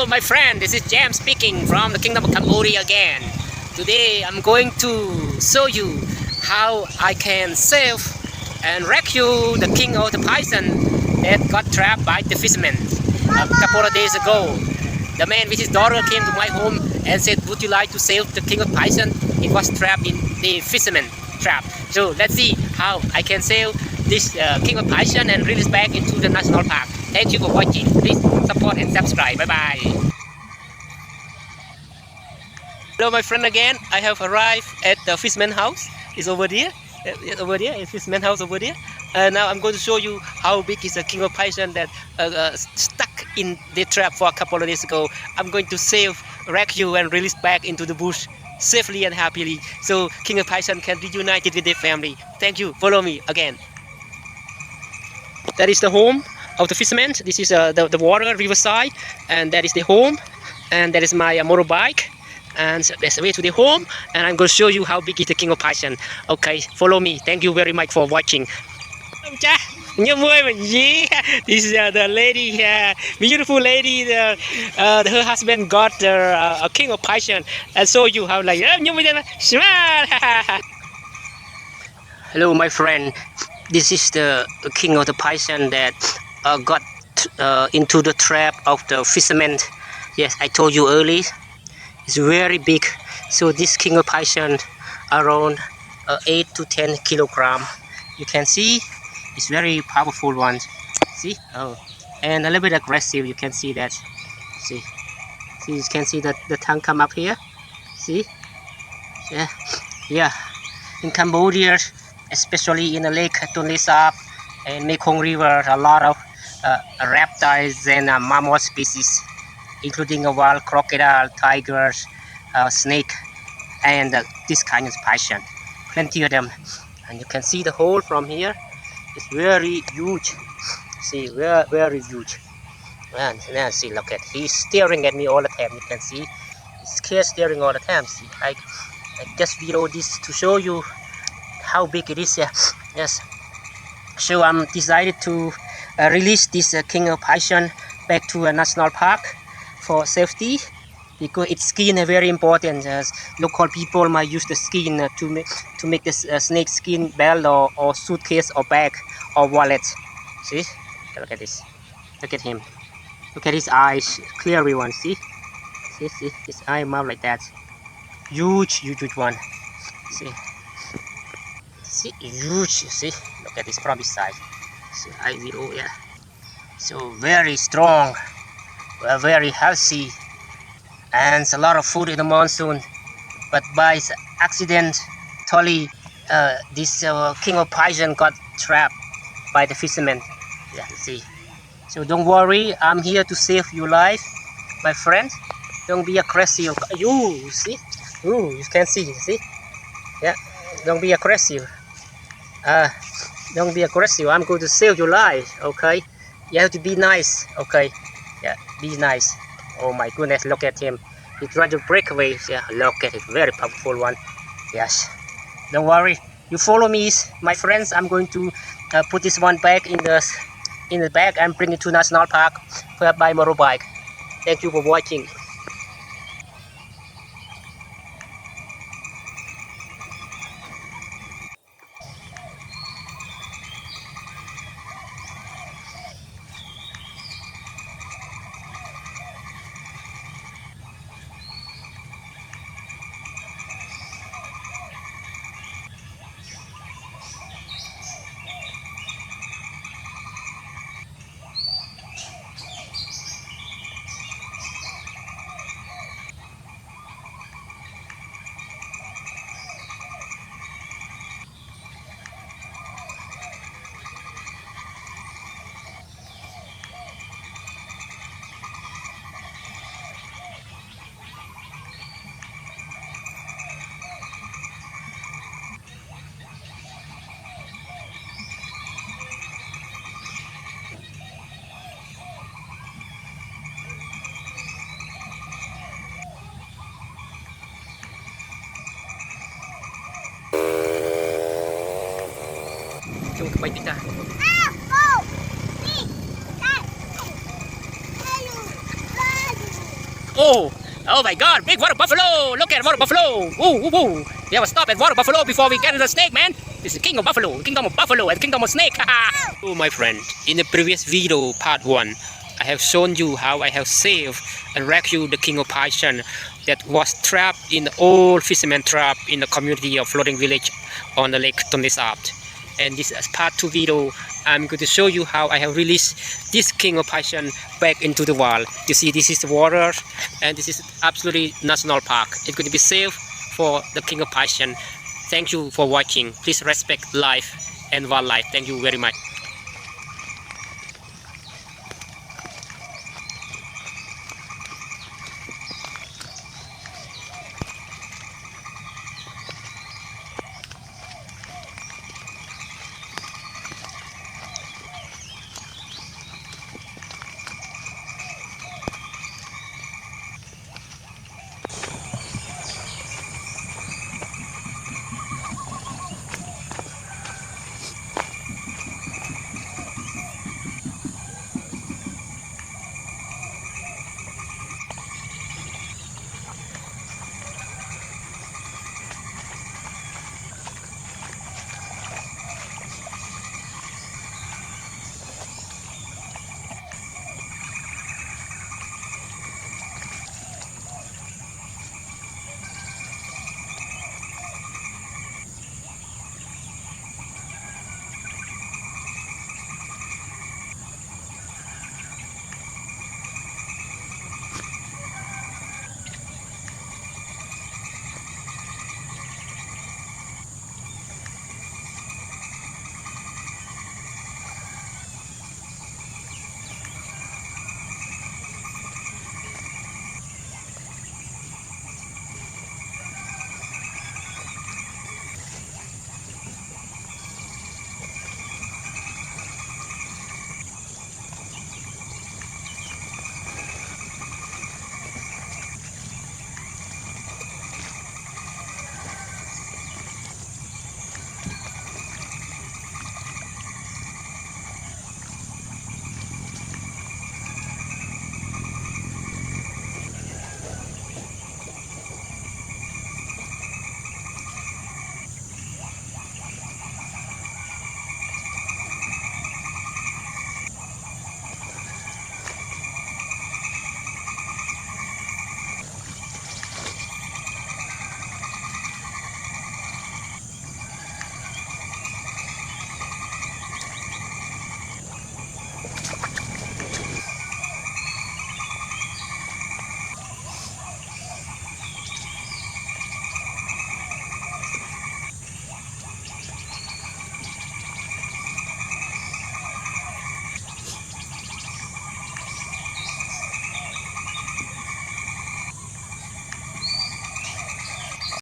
Hello my friend, this is James speaking from the Kingdom of Cambodia again. Today I'm going to show you how I can save and rescue the king of the python that got trapped by the fisherman a couple of days ago. The man with his daughter came to my home and said, would you like to save the king of python? It was trapped in the fisherman trap. So let's see how I can save this king of python and release back into the national park. Thank you for watching. Please support and subscribe. Bye bye. Hello my friend again. I have arrived at the fisherman house. It's over there. Over there, it's fisherman house over there. Now I'm going to show you how big is the king of python that stuck in the trap for a couple of days ago. I'm going to save, rescue and release back into the bush safely and happily, so king of python can reunite with their family. Thank you. Follow me again. That is the home of the fisherman. This is the water riverside, and that is the home, and that is my motorbike, and so that's the way to the home, and I'm going to show you how big is the king of python. Okay, follow me. Thank you very much for watching. This is the lady, beautiful lady. Her husband got a king of python, and show you how like. Hello my friend. This is the king of the python that got into the trap of the fisherman. Yes, I told you earlier. It's very big. So this king of python around 8 to 10 kilogram. You can see it's very powerful one. See? Oh, and a little bit aggressive. You can see that. See? You can see that the tongue come up here. See? Yeah, yeah. In Cambodia, especially in the Lake Tonle Sap and Mekong River, a lot of reptiles and mammal species, including a wild crocodile, tigers, snake, and this kind of python. Plenty of them. And you can see the hole from here. It's very huge. See, very huge. And now see, look at, he's staring at me all the time. You can see, he's scared staring all the time. See, I just video this to show you how big it is. Yes. So I'm decided to release this king of python back to a national park for safety, because its skin is very important. As local people might use the skin to make this snake skin belt or suitcase or bag or wallet. See, look at this. Look at him. Look at his eyes, clear one. See, his eye mouth like that. Huge one. See, huge. See, look at this from this side. See, I video, yeah. So very strong, very healthy, and a lot of food in the monsoon. But by accident, totally, this king of python got trapped by the fisherman. Yeah, see. So don't worry, I'm here to save your life, my friend. Don't be aggressive. You see? Ooh, you can see. See? Yeah. Don't be aggressive. Don't be aggressive. I'm going to save your life. Okay? You have to be nice. Okay? Yeah. Be nice. Oh my goodness! Look at him. He tried to break away. Yeah. Look at it. Very powerful one. Yes. Don't worry. You follow me, my friends. I'm going to put this one back in the bag and bring it to national park by motorbike. Thank you for watching. Chung kapay kita. whoa. Oh my God, big water buffalo. Look at water buffalo. Whoa, whoa, whoa. We have to stop at water buffalo before we get to the snake, man. This is king of buffalo, kingdom of buffalo, and kingdom of snake. Oh, my friend, in the previous video, part 1, I have shown you how I have saved and rescued the king of python that was trapped in the old fisherman trap in the community of floating village on the lake Tonles Art. And this is part 2 video. I'm going to show you how I have released this king of python back into the wild. You see, this is the water, and this is absolutely national park. It's going to be safe for the king of python. Thank you for watching. Please respect life and wildlife. Thank you very much.